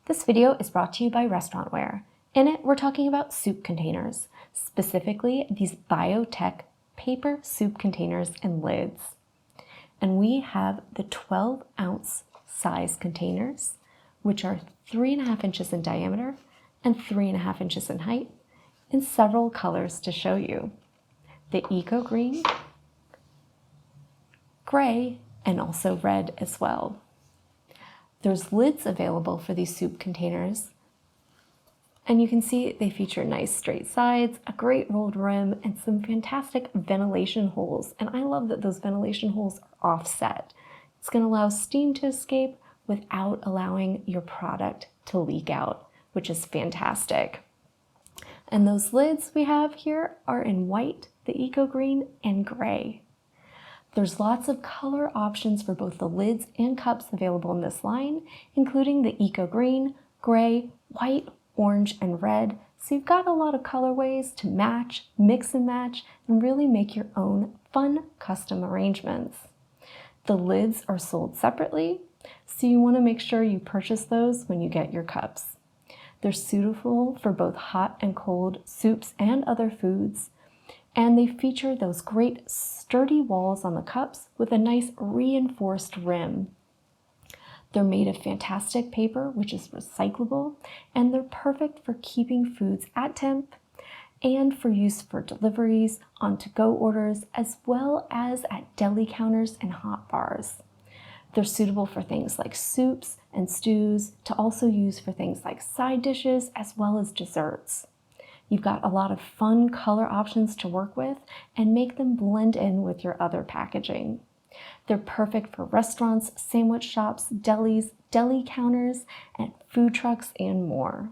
This video is brought to you by Restaurantware. In it, we're talking about soup containers, specifically these biotech paper soup containers and lids. And we have the 12-ounce size containers, which are 3.5 inches in diameter and 3.5 inches in height, in several colors to show you. The eco green, gray, and also red as well. There's lids available for these soup containers, and you can see they feature nice straight sides, a great rolled rim, and some fantastic ventilation holes. And I love that those ventilation holes are offset. It's going to allow steam to escape without allowing your product to leak out, which is fantastic. And those lids we have here are in white, the eco green, and gray. There's lots of color options for both the lids and cups available in this line, including the eco green, gray, white, orange, and red. So you've got a lot of colorways to match, mix and match, and really make your own fun custom arrangements. The lids are sold separately, so you want to make sure you purchase those when you get your cups. They're suitable for both hot and cold soups and other foods. And they feature those great sturdy walls on the cups with a nice reinforced rim. They're made of fantastic paper, which is recyclable, and they're perfect for keeping foods at temp and for use for deliveries, on-to-go orders, as well as at deli counters and hot bars. They're suitable for things like soups and stews, to also use for things like side dishes as well as desserts. You've got a lot of fun color options to work with and make them blend in with your other packaging. They're perfect for restaurants, sandwich shops, delis, deli counters, and food trucks and more.